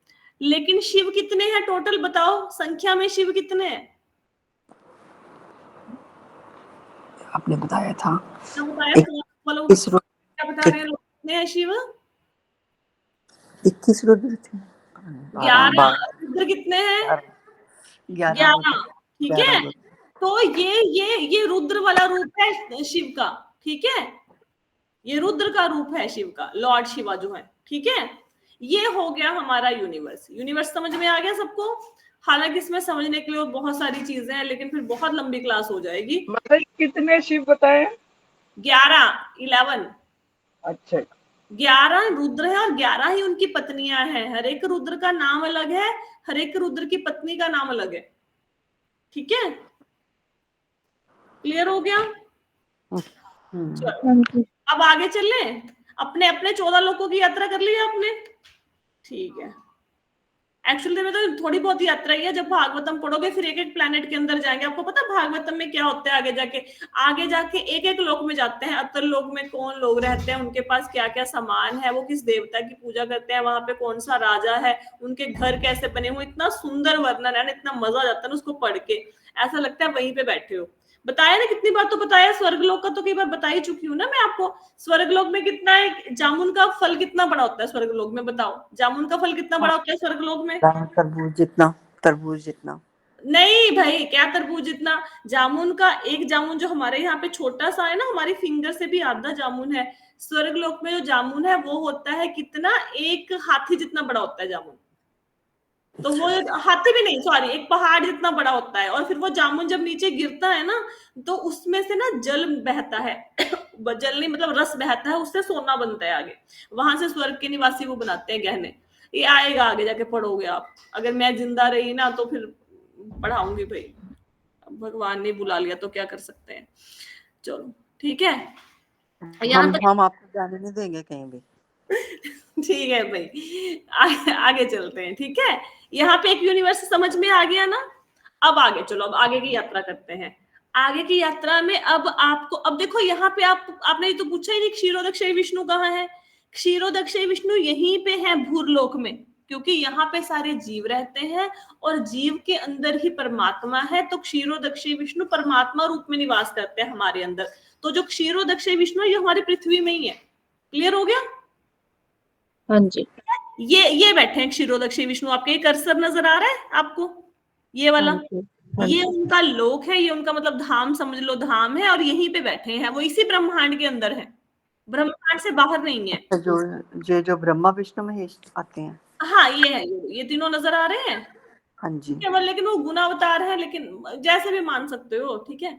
लेकिन शिव कितने हैं टोटल, बताओ संख्या में शिव कितने हैं? आपने बताया था क्या बताया? 21 क्या बता रहे हैं लोग, कितने हैं शिव? 21 रुद्र थे। 11। रुद्र कितने हैं? 11। ठीक है, तो ये रुद्र वाला रूप है शिव का, ठीक है। ये रुद्र का रूप है शिव का, लॉर्ड शिवा जो है, ठीक है। ये हो गया हमारा यूनिवर्स। यूनिवर्स समझ में आ गया सबको? हालांकि इसमें समझने के लिए और बहुत सारी चीजें हैं, लेकिन फिर बहुत लंबी क्लास हो जाएगी। मतलब कितने शिव बताए? 11। अच्छा, 11 रुद्र है और 11 ही उनकी पत्नियां हैं। हर एक रुद्र का नाम अलग है, हर एक रुद्र की पत्नी का नाम अलग है, ठीक है। क्लियर हो गया? चलो अब आगे चले। अपने अपने 14 लोगों की यात्रा कर ली आपने, ठीक है। एक्चुअली में तो थोड़ी बहुत यात्रा ही है, जब भागवतम पढ़ोगे फिर एक एक प्लैनेट के अंदर जाएंगे। आपको पता है भागवतम में क्या होता है? आगे जाके एक एक लोक में जाते हैं। अतर लोक में कौन लोग रहते हैं, उनके पास क्या क्या सामान है, वो किस देवता की पूजा करते हैं, वहां पे कौन सा राजा है, उनके घर कैसे बने हुए। इतना सुंदर वर्णन है ना, इतना मजा आ जाता है ना उसको पढ़ के, ऐसा लगता है वहीं पे बैठे हो। बताया ना कितनी बार तो बताया। स्वर्गलोक का तो कई बार बता ही चुकी हूँ ना मैं आपको। स्वर्गलोक में कितना है, जामुन का फल कितना बड़ा होता है स्वर्गलोक में, बताओ जामुन का फल कितना बड़ा होता है स्वर्गलोक में? तरबूज जितना नहीं भाई, क्या तरबूज जितना? जामुन का एक जामुन जो हमारे यहाँ पे छोटा सा है ना, हमारी फिंगर से भी आधा जामुन है। स्वर्गलोक में जो जामुन है वो होता है कितना, एक हाथी जितना बड़ा होता है जामुन। तो वो हाथी भी नहीं, सॉरी, एक पहाड़ जितना बड़ा होता है। और फिर वो जामुन जब नीचे गिरता है ना, तो उसमें से ना जल बहता है जल नहीं मतलब रस बहता है, उससे सोना बनता है आगे। वहां से स्वर्ग के निवासी वो बनाते हैं गहने। ये आएगा आगे जाके, पढ़ोगे आप। अगर मैं जिंदा रही ना तो फिर पढ़ाऊंगी भाई, भगवान ने बुला लिया तो क्या कर सकते हैं। चलो ठीक है, यहाँ तक हम आपको जाने नहीं देंगे कहीं भी। ठीक है भाई, आगे चलते हैं, ठीक है। यहाँ पे एक यूनिवर्स समझ में आ गया ना। अब आगे चलो, अब आगे की यात्रा करते हैं। आगे की यात्रा में अब आपको, अब देखो यहाँ पे आपने ये तो पूछा ही नहीं, क्षीरोदक्षय विष्णु कहाँ है? क्षीरोदक्षय विष्णु यहीं पे है भूरलोक में, क्योंकि यहाँ पे सारे जीव रहते हैं और जीव के अंदर ही परमात्मा है। तो क्षीरोदक्षय विष्णु परमात्मा रूप में निवास करते हैं हमारे अंदर। तो जो क्षीरोदक्षय विष्णु है ये हमारी पृथ्वी में ही है। क्लियर हो गया? हाँ जी, ये बैठे हैं क्षीरोदक्षी विष्णु। आपके कर्सर नजर आ रहा है आपको, ये वाला? ये उनका लोक है, ये उनका मतलब धाम समझ लो, धाम है। और यहीं पे बैठे हैं वो, इसी ब्रह्मांड के अंदर है, ब्रह्मांड से बाहर नहीं है। जो ब्रह्मा विष्णु में आते हैं। हाँ ये है, ये तीनों नजर आ रहे हैं। हाँ जी, केवल लेकिन वो गुणावतार है, लेकिन जैसे भी मान सकते हो, ठीक है।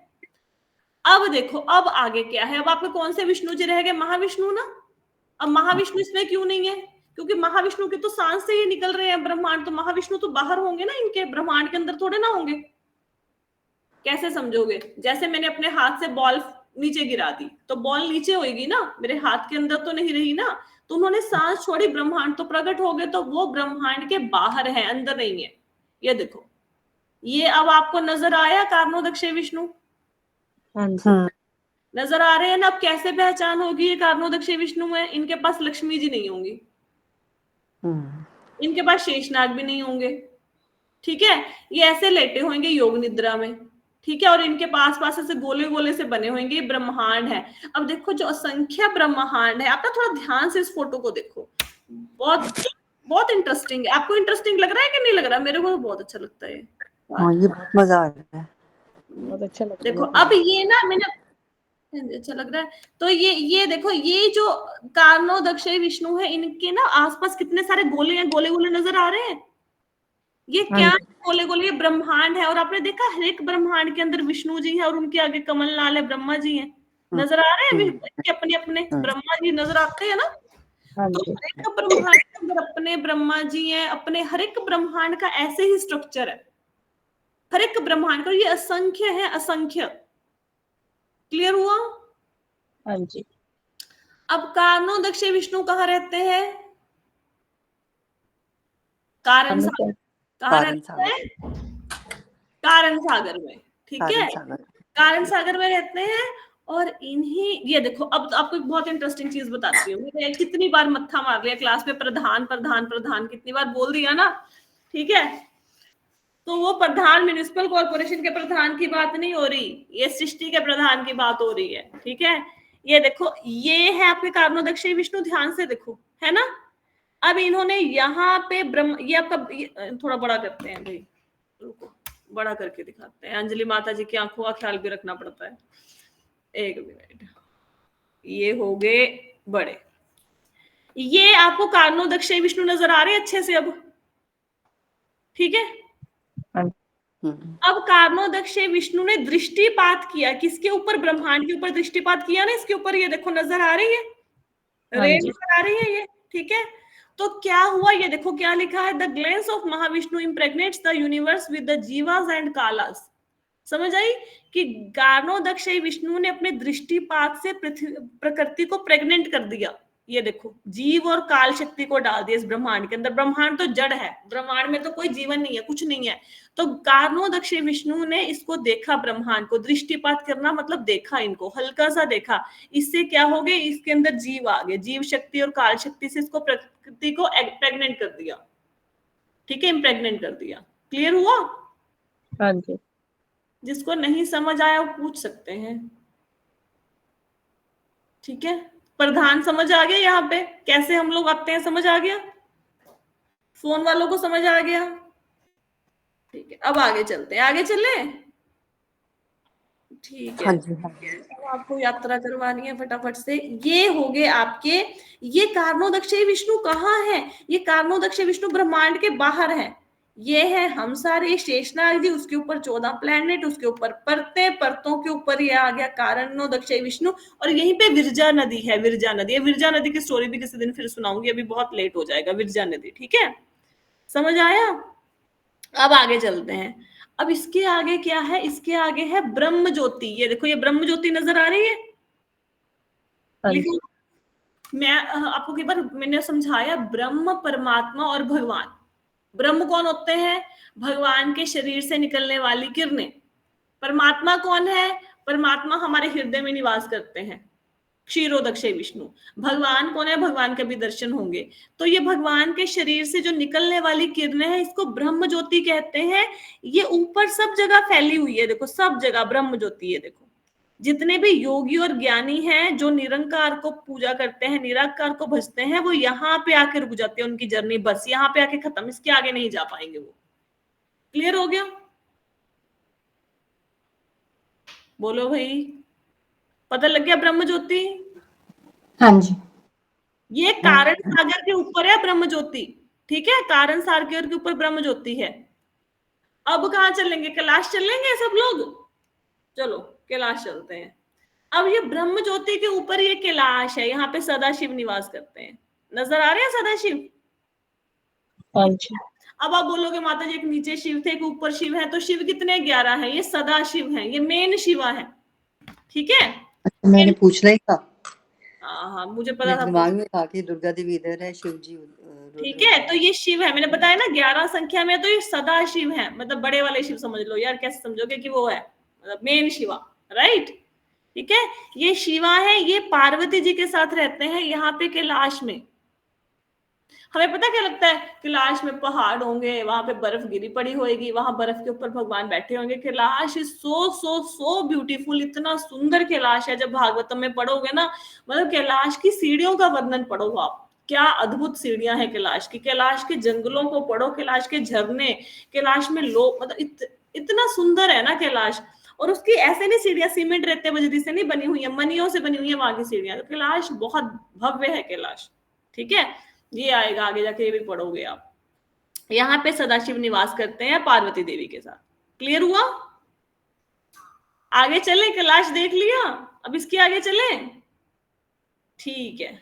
अब देखो अब आगे क्या है। अब आपके कौन से विष्णु जी रह गए? महाविष्णु ना। अब महाविष्णु इसमें क्यों नहीं है? क्योंकि महाविष्णु के तो सांस से ही निकल रहे हैं ब्रह्मांड, तो महाविष्णु तो बाहर होंगे ना, इनके ब्रह्मांड के अंदर थोड़े ना होंगे। कैसे समझोगे? जैसे मैंने अपने हाथ से बॉल नीचे गिरा दी तो बॉल नीचे होगी ना, मेरे हाथ के अंदर तो नहीं रही ना। तो उन्होंने सांस छोड़ी, ब्रह्मांड तो प्रकट हो गए, तो वो ब्रह्मांड के बाहर है, अंदर नहीं है। ये देखो, ये अब आपको नजर आया कारणोदक्षय विष्णु? हाँ जी, नजर आ रहे हैं ना? अब कैसे पहचान होगी ये कारणोदक्षय विष्णु है? इनके पास लक्ष्मी जी नहीं होंगी, इनके पास शेषनाग भी नहीं होंगे, ठीक है। ये ऐसे लेटे होंगे योग निद्रा में, ठीक है। और इनके पास पास ऐसे गोले गोले से बने होंगे। ये ब्रह्मांड है। अब देखो जो असंख्य ब्रह्मांड है, आप ना थोड़ा ध्यान से इस फोटो को देखो, बहुत बहुत इंटरेस्टिंग है। आपको इंटरेस्टिंग लग रहा है कि नहीं लग रहा? मेरे को तो बहुत अच्छा लगता है। हाँ, ये बहुत मजा आ रहा है, बहुत अच्छा लग देखो अब ये ना, मैंने अच्छा लग रहा है। तो ये देखो, ये जो कारणोदक्षय विष्णु है, इनके ना आसपास कितने सारे गोले हैं, गोले गोले नजर आ रहे हैं ये क्या गोले गोले, ये ब्रह्मांड है। और आपने देखा हर एक ब्रह्मांड के अंदर विष्णु जी है और उनके आगे कमल नाल है, ब्रह्मा जी हैं। नजर आ रहे हैं अभी अपने अपने ब्रह्मा जी नजर आते हैं ना। तो हर एक ब्रह्मांड के अंदर अपने ब्रह्मा जी हैं, अपने हर एक ब्रह्मांड का ऐसे ही स्ट्रक्चर है, हर एक ब्रह्मांड का। ये असंख्य है, असंख्य। क्लियर हुआ? हाँ जी। अब कारणोदक्ष विष्णु कहाँ रहते हैं? कारण सागर। कहाँ रहते हैं? कारण सागर में। ठीक है, कारण सागर में रहते हैं। और इन्हीं, ये देखो, अब आपको एक बहुत इंटरेस्टिंग चीज बताती हूँ। मैंने कितनी बार मत्था मार लिया क्लास में, प्रधान प्रधान प्रधान कितनी बार बोल दिया ना। ठीक है, तो वो प्रधान म्युनिसिपल कॉर्पोरेशन के प्रधान की बात नहीं हो रही, ये सृष्टि के प्रधान की बात हो रही है। ठीक है, ये देखो, ये है आपके कारणोदक्ष विष्णु, ध्यान से देखो, है ना। अब इन्होंने यहाँ पे ब्रह्म, ये आपका, थोड़ा बड़ा करते हैं भाई, रुको बड़ा करके दिखाते हैं। अंजलि माता जी की आंखों का ख्याल भी रखना पड़ता है। एक मिनट, ये हो गए बड़े। ये आपको कारणोदक्ष विष्णु नजर आ रहे हैं अच्छे से अब? ठीक है, अब कारणोदक्ष विष्णु ने दृष्टिपात किया किसके ऊपर? ब्रह्मांड के ऊपर दृष्टिपात किया ना, इसके ऊपर। ये देखो नजर आ रही है, रे नजर आ रही है ये। ठीक है, तो क्या हुआ, ये देखो क्या लिखा है, the glance of Mahavishnu impregnates the universe with the jivas and kalas. समझ आई कि कारणोदक्ष विष्णु ने अपने दृष्टिपात से प्रकृति को प्रेग्नेंट कर दिया। ये देखो, जीव और काल शक्ति को डाल दिया इस ब्रह्मांड के अंदर। ब्रह्मांड तो जड़ है, ब्रह्मांड में तो कोई जीवन नहीं है, कुछ नहीं है। तो कारणोदक्ष विष्णु ने इसको देखा, ब्रह्मांड को। दृष्टिपात करना मतलब देखा, इनको हल्का सा देखा। इससे क्या हो गया, इसके अंदर जीव आ गए, जीव शक्ति और काल शक्ति से इसको प्रकृति को प्रेग्नेंट कर दिया। ठीक है, इम्प्रेग्नेंट कर दिया। क्लियर हुआ? हाँ जी। जिसको नहीं समझ आया वो पूछ सकते हैं। ठीक है, प्रधान समझ आ गया? यहाँ पे कैसे हम लोग आते हैं, समझ आ गया? फोन वालों को समझ आ गया? ठीक है, अब आगे चलते हैं, आगे चले। ठीक है, हाँ जी, हाँ। अब आपको यात्रा करवानी है फटाफट से। ये हो गए आपके, ये कारणोदक्ष विष्णु कहाँ है? ये कारणोदक्ष विष्णु ब्रह्मांड के बाहर है। ये है हम सारे, शेषनाग जी, उसके ऊपर 14 प्लैनेट, उसके ऊपर परतें, परतों के ऊपर ये आ गया कारणोदक्ष विष्णु। और यहीं पे विरजा नदी है, विरजा नदी। विरजा नदी की स्टोरी भी किसी दिन फिर सुनाऊंगी, अभी बहुत लेट हो जाएगा। विरजा नदी, ठीक है, समझ आया? अब आगे चलते हैं। अब इसके आगे क्या है? इसके आगे है ब्रह्म ज्योति। ये देखो, ये ब्रह्म ज्योति नजर आ रही है? लिखो, मैं आपको कई बार मैंने समझाया, ब्रह्म, परमात्मा और भगवान। ब्रह्म कौन होते हैं? भगवान के शरीर से निकलने वाली किरणें। परमात्मा कौन है? परमात्मा हमारे हृदय में निवास करते हैं, क्षीरोदक्ष विष्णु। भगवान कौन है? भगवान के भी दर्शन होंगे। तो ये भगवान के शरीर से जो निकलने वाली किरणें हैं, इसको ब्रह्म ज्योति कहते हैं। ये ऊपर सब जगह फैली हुई है, देखो सब जगह ब्रह्म ज्योति है। देखो, जितने भी योगी और ज्ञानी हैं जो निरंकार को पूजा करते हैं, निराकार को भजते हैं, वो यहाँ पे आके रुक जाते हैं, उनकी जर्नी बस यहाँ पे आके खत्म, इसके आगे नहीं जा पाएंगे वो। क्लियर हो गया? बोलो भाई, पता लग गया ब्रह्म ज्योति? हाँ जी। ये कारण सागर के ऊपर है ब्रह्म ज्योति। ठीक है, कारण सागर के ऊपर ब्रह्म ज्योति है। अब कहाँ चलेंगे? कैलाश चलेंगे सब लोग? चलो कैलाश चलते हैं। अब ये ब्रह्म ज्योति के ऊपर ये कैलाश है, यहाँ पे सदाशिव निवास करते हैं। नजर आ रहे हैं सदाशिव? अब आप बोलोगे माता जी, एक नीचे शिव थे, एक ऊपर शिव है, तो शिव कितने? 11 है। ये सदाशिव है, ये मेन शिवा है। ठीक है, मैंने पूछना ही था। हाँ, मुझे पता था, दिमाग में था कि दुर्गा देवी इधर है, शिव जी। ठीक है, तो ये शिव है, मैंने बताया ना 11 संख्या में, तो ये सदा शिव है, मतलब बड़े वाले शिव समझ लो यार। कैसे समझोगे कि वो है, मतलब मेन शिवा, राइट? ठीक है, ये शिवा है, ये पार्वती जी के साथ रहते हैं यहाँ पे कैलाश में। हमें पता क्या लगता है? कैलाश में पहाड़ होंगे, वहां पे बर्फ गिरी पड़ी होगी, वहां बर्फ के ऊपर भगवान बैठे होंगे। कैलाश इज सो ब्यूटीफुल, इतना सुंदर कैलाश है। जब भागवतम में पढ़ोगे ना, मतलब कैलाश की सीढ़ियों का वर्णन पढ़ो आप, क्या अद्भुत सीढ़ियां हैं कैलाश की। कैलाश के जंगलों को पढ़ो, कैलाश के झरने, कैलाश में लोग, मतलब इतना सुंदर है ना कैलाश। और उसकी ऐसे नहीं सीढ़ियां सीमेंट रेते बजरी से नहीं बनी हुई है, मनियों से बनी हुई है वहां की सीढ़ियां। तो कैलाश बहुत भव्य है कैलाश। ठीक है, ये आएगा आगे जाके, ये भी पढ़ोगे आप। यहाँ पे सदाशिव निवास करते हैं पार्वती देवी के साथ। क्लियर हुआ? आगे चले, कैलाश देख लिया, अब इसके आगे चले। ठीक है,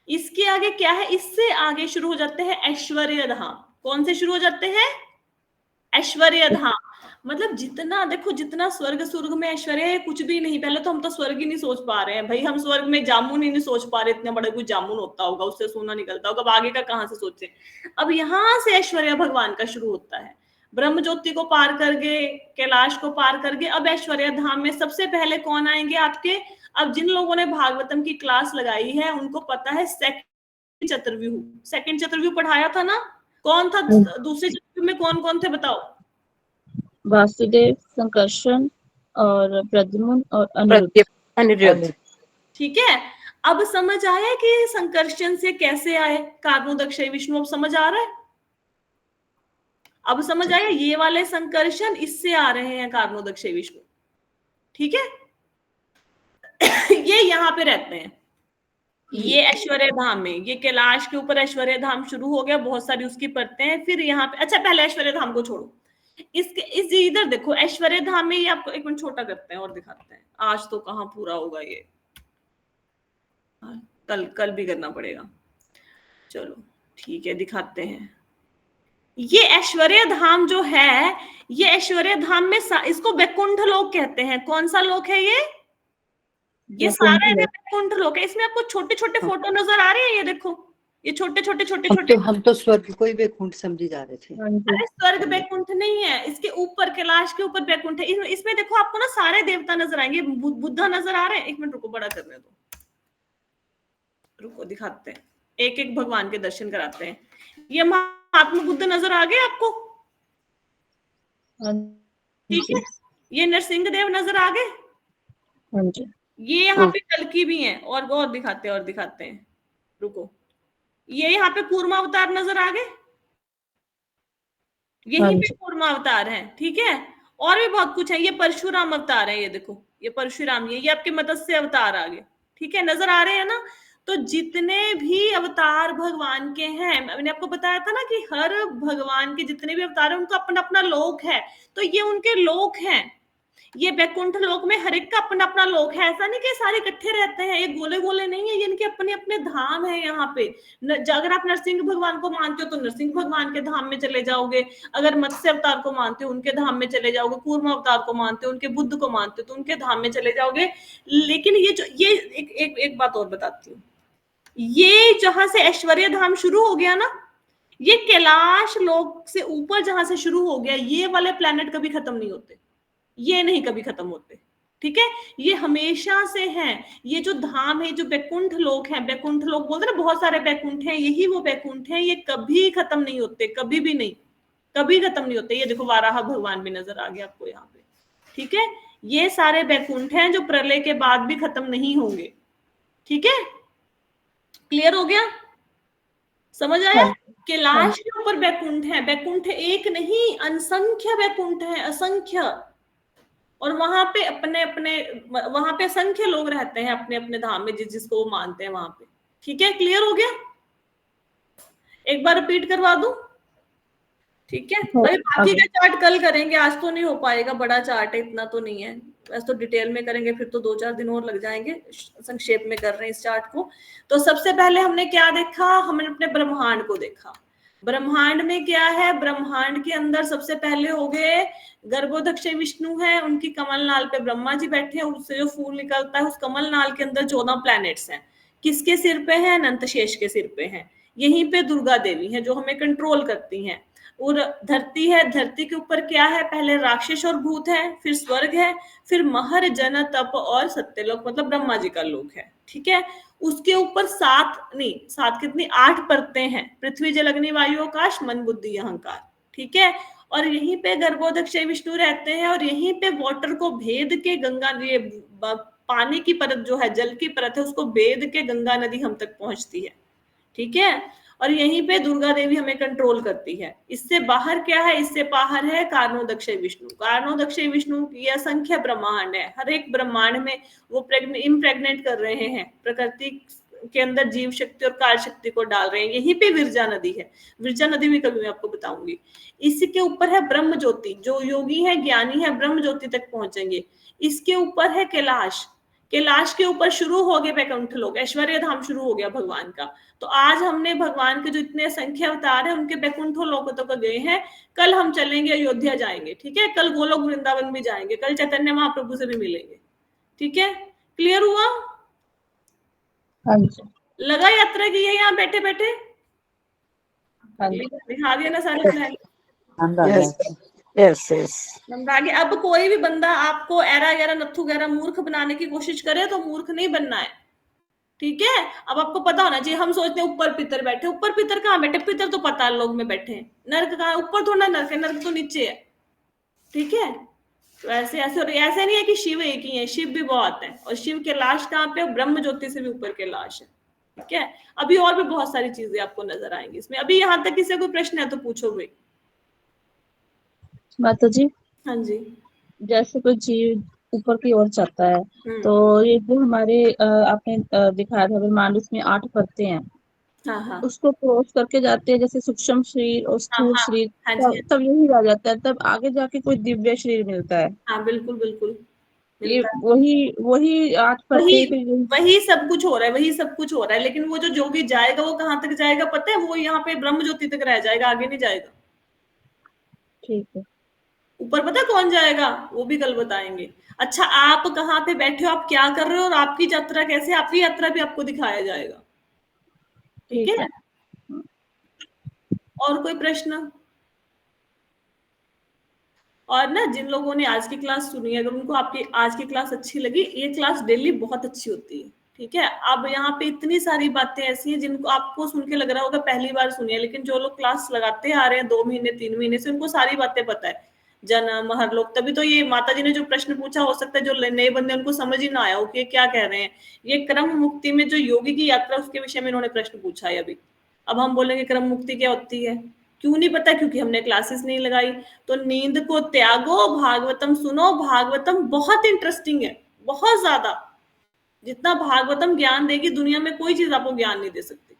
इसके आगे क्या है? इससे आगे शुरू हो जाते हैं ऐश्वर्य धाम। कौन से शुरू हो जाते हैं? ऐश्वर्य धाम। मतलब जितना देखो, जितना स्वर्ग में ऐश्वर्य है कुछ भी नहीं। पहले तो हम तो स्वर्ग ही नहीं सोच पा रहे हैं भाई, हम स्वर्ग में जामुन ही नहीं सोच पा रहे, इतने बड़े कोई जामुन होता होगा, उससे सोना निकलता होगा, अब आगे का कहां से सोचे। अब यहाँ से ऐश्वर्य भगवान का शुरू होता है। ब्रह्म ज्योति को पार कर गए, कैलाश को पार कर गए, अब ऐश्वर्य धाम में सबसे पहले कौन आएंगे आपके? अब जिन लोगों ने भागवतम की क्लास लगाई है उनको पता है सेकंड चतुर्व्यूह। सेकंड चतुर्व्यूह पढ़ाया था ना? कौन था दूसरे चतुर्व्यूह में? कौन कौन थे बताओ? वासुदेव, संकर्षण और प्रद्युम्न और अनिरुद्ध। ठीक है, अब समझ आया कि संकर्षण से कैसे आए कार्णोदक्षय विष्णु? अब समझ आ रहा है? अब समझ आया, ये वाले संकर्षण इससे आ रहे हैं कार्णोदक्षय विष्णु। ठीक है ये यहाँ पे रहते हैं, ये ऐश्वर्य धाम में, ये कैलाश के ऊपर ऐश्वर्य धाम शुरू हो गया, बहुत सारी उसकी परतें हैं। फिर यहाँ पे, अच्छा पहले ऐश्वर्य धाम को छोड़ो, इस इधर देखो ऐश्वर्य धाम में, ये आपको एक मिनट छोटा करते हैं और दिखाते हैं। आज तो कहाँ पूरा होगा ये, कल भी करना पड़ेगा। चलो ठीक है, दिखाते हैं। ये ऐश्वर्य धाम जो है, ये ऐश्वर्य धाम में इसको वैकुंठ लोक कहते हैं। कौन सा लोक है ये सारे वैकुंठ लोक है। इसमें आपको छोटे छोटे फोटो नजर आ रहे हैं, ये देखो, ये छोटे छोटे हम तो स्वर्ग को ही वैकुंठ समझे जा रहे थे। अरे स्वर्ग वैकुंठ नहीं है, इसके ऊपर, कैलाश के ऊपर वैकुंठ है। इसमें देखो आपको ना सारे देवता नजर आएंगे, बुद्धा नजर आ रहे हैं। एक मिनट रुको, बड़ा करने दो, रुको दिखाते हैं, एक एक भगवान के दर्शन कराते हैं। ये महात्मा बुद्ध नजर आ गए आपको? ठीक है, ये नरसिंह देव नजर आ गए? ये यहाँ पे कल्कि भी हैं, और दिखाते हैं, रुको। ये यहाँ पे कूर्मा अवतार नजर आ गए, यहीं पे कूर्मा अवतार है। ठीक है, और भी बहुत कुछ है। ये परशुराम अवतार है, ये देखो, ये परशुराम, ये आपके मत्स्य अवतार आ गए। ठीक है, नजर आ रहे हैं ना? तो जितने भी अवतार भगवान के हैं, मैंने आपको बताया था ना कि हर भगवान के जितने भी अवतार हैं उनका अपना अपना लोक है। तो ये उनके लोक हैं। ये वैकुंठ लोक में हर एक का अपना अपना लोक है। ऐसा नहीं कि सारे इकट्ठे रहते हैं, ये गोले गोले नहीं है, ये इनके अपने अपने धाम है। यहाँ पे अगर आप नरसिंह भगवान को मानते हो तो नरसिंह भगवान के धाम में चले जाओगे, अगर मत्स्य अवतार को मानते हो उनके धाम में चले जाओगे, कूर्मा अवतार को मानते हो, उनके बुद्ध को मानते हो तो उनके धाम में चले जाओगे। लेकिन ये एक बात और बताती हूँ, ये जहां से ऐश्वर्य धाम शुरू हो गया ना, ये कैलाश लोक से ऊपर जहां से शुरू हो गया, ये वाले प्लैनेट कभी खत्म नहीं होते, ये नहीं कभी खत्म होते। ठीक है, ये हमेशा से हैं। ये जो धाम है, जो वैकुंठ लोक है, वैकुंठ लोक बोलते हैं ना, बहुत सारे वैकुंठ हैं, यही वो वैकुंठ है। ये कभी खत्म नहीं होते, कभी भी नहीं, कभी खत्म नहीं होते। ये देखो वाराह भगवान भी नजर आ गया आपको यहाँ पे। ठीक है, ये सारे वैकुंठ हैं जो प्रलय के बाद भी खत्म नहीं होंगे। ठीक है, क्लियर हो गया? समझ आया? कैलाश के ऊपर वैकुंठ है, वैकुंठ एक नहीं, असंख्य वैकुंठ है, असंख्य। और वहां पे वहां पे असंख्य लोग रहते हैं अपने अपने धाम में, जिसको वो मानते हैं वहां पे। ठीक है, क्लियर हो गया? एक बार रिपीट करवा दूं? ठीक है, अभी बाकी का चार्ट कल करेंगे, आज तो नहीं हो पाएगा, बड़ा चार्ट है, इतना तो नहीं है। वैसे तो डिटेल में करेंगे फिर तो 2-4 दिन और लग जाएंगे, संक्षेप में कर रहे हैं इस चार्ट को। तो सबसे पहले हमने क्या देखा? हमने अपने ब्रह्मांड को देखा। ब्रह्मांड में क्या है? ब्रह्मांड के अंदर सबसे पहले हो गए गर्भोदक्ष विष्णु है, उनकी कमल नाल पे ब्रह्मा जी बैठे हैं, उससे जो फूल निकलता है उस कमल नाल के अंदर 14 प्लैनेट्स हैं। किसके सिर पे है? अनंत शेष के सिर पे हैं। यहीं पे दुर्गा देवी है जो हमें कंट्रोल करती हैं। और धरती है, धरती के ऊपर क्या है? पहले राक्षस और भूत है, फिर स्वर्ग है, फिर महर, जन, तप और सत्यलोक, मतलब ब्रह्मा जी का लोक है। ठीक है, उसके ऊपर 7 कितनी 8 परतें हैं, पृथ्वी, जल, अग्नि, वायु, आकाश, मन, बुद्धि, अहंकार। ठीक है, और यहीं पे गर्भोदक्ष विष्णु रहते हैं, और यहीं पे वाटर को भेद के गंगा, ये पानी की परत जो है, जल की परत है, उसको भेद के गंगा नदी हम तक पहुंचती है। ठीक है, और यहीं पे दुर्गा देवी हमें कंट्रोल करती है। इससे बाहर क्या है? इससे बाहर है कार्णोदक्ष विष्णु। कार्णोदक्ष विष्णु की असंख्य ब्रह्मांड है, हर एक ब्रह्मांड में वो इम्प्रेग्नेट कर रहे हैं प्रकृति के अंदर जीव शक्ति और काल शक्ति को डाल रहे हैं। यहीं पे विरजा नदी है, विरजा नदी भी कभी मैं आपको बताऊंगी। इसी के ऊपर है ब्रह्म ज्योति, जो योगी है ज्ञानी है ब्रह्म ज्योति तक पहुंचेंगे। इसके ऊपर है कैलाश, कैलाश के ऊपर शुरू हो गए वैकुंठ लोक, ऐश्वर्य धाम शुरू हो गया भगवान का। तो आज हमने भगवान के जो इतने असंख्य अवतार है उनके वैकुंठ लोकों तक गए हैं। कल हम चलेंगे अयोध्या जाएंगे, ठीक है, कल गोलोक वृंदावन भी जाएंगे, कल चैतन्य महाप्रभु से भी मिलेंगे, ठीक है, क्लियर हुआ? हाँ जी। लगा यात्रा की है यहाँ बैठे बैठे? हाँ जी। दिखा दिया ना सारे प्लान? Yes yes. आगे अब कोई भी बंदा आपको एरा गैरा नथु गैरा मूर्ख बनाने की कोशिश करे तो मूर्ख नहीं बनना है, ठीक है। अब आपको पता होना चाहिए, हम सोचते हैं ऊपर पितर बैठे, ऊपर पितर कहाँ बैठे? पितर तो पाताल लोक में बैठे हैं, नर्क कहाँ? ऊपर थोड़ा नर्क है, नर्क तो नीचे है, ठीक है। तो ऐसे ऐसे और ऐसे नहीं है कि शिव एक ही है, शिव भी बहुत है, और शिव के लाश कहाँ पे? ब्रह्म ज्योति से भी ऊपर के लाश है, ठीक है। अभी और भी बहुत सारी चीजें आपको नजर आएंगी इसमें। अभी यहाँ तक किसी कोई प्रश्न है तो पूछो भाई। माता जी, हाँ जी। जैसे कोई जीव ऊपर की ओर जाता है तो ये जो हमारे आपने दिखाया था ब्रह्मांड, उसमें 8 परतें हैं, हाँ हाँ उसको क्रॉस करके जाते हैं, जैसे सूक्ष्म शरीर और स्थूल शरीर, हाँ जी, तब यही रह जाता है, तब आगे जाके कोई दिव्य शरीर मिलता है। हाँ बिल्कुल बिल्कुल ये मिलता है। वही 8 वही परतें फिर वही सब कुछ हो रहा है, वही सब कुछ हो रहा है, लेकिन वो जो जोगी जाएगा वो कहाँ तक जाएगा पता है? वो यहाँ पे ब्रह्म ज्योति तक रह जाएगा, आगे नहीं जाएगा। ठीक है। ऊपर पता है कौन जाएगा? वो भी कल बताएंगे। अच्छा, आप कहाँ पे बैठे हो, आप क्या कर रहे हो, और आपकी यात्रा कैसे, आपकी यात्रा भी आपको दिखाया जाएगा, ठीक है। और कोई प्रश्न? और ना, जिन लोगों ने आज की क्लास सुनी है, अगर उनको आपकी आज की क्लास अच्छी लगी, ये क्लास डेली बहुत अच्छी होती है, ठीक है। अब यहाँ पे इतनी सारी बातें ऐसी हैं जिनको आपको सुन के लग रहा होगा पहली बार सुनी है, लेकिन जो लोग क्लास लगाते आ रहे हैं 2 महीने 3 महीने से, उनको सारी बातें पता है, जन्म हर लोग। तभी तो ये माता जी ने जो प्रश्न पूछा, हो सकता है जो नए बंदे उनको समझ ही ना आया हो कि क्या कह रहे हैं। ये क्रम मुक्ति में जो योगी की यात्रा, उसके विषय में इन्होंने प्रश्न पूछा है अभी। अब हम बोलेंगे क्रम मुक्ति क्या होती है, क्यों नहीं पता? क्योंकि हमने क्लासेस नहीं लगाई। तो नींद को त्यागो, भागवतम सुनो। भागवतम बहुत इंटरेस्टिंग है, बहुत ज्यादा। जितना भागवतम ज्ञान देगी, दुनिया में कोई चीज आपको ज्ञान नहीं दे सकती,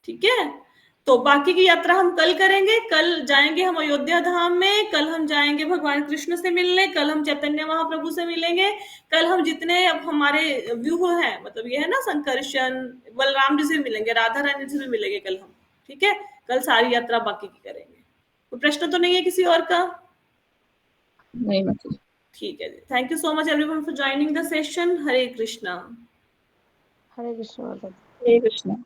ठीक है। तो बाकी की यात्रा हम कल करेंगे। कल जाएंगे हम अयोध्या धाम में, कल हम जाएंगे भगवान कृष्ण से मिलने, कल हम चैतन्य महाप्रभु से मिलेंगे, कल हम जितने अब हमारे व्यूह हैं, मतलब ये है ना, संकर्षण, बलराम जी से मिलेंगे, राधा रानी जी से भी मिलेंगे कल हम, ठीक है। कल सारी यात्रा बाकी की करेंगे। कोई प्रश्न तो नहीं है किसी और का? नहीं मतलब। ठीक है जी। Thank you so much everyone for joining the session. Hare Krishna. Hare Krishna. Hare Krishna.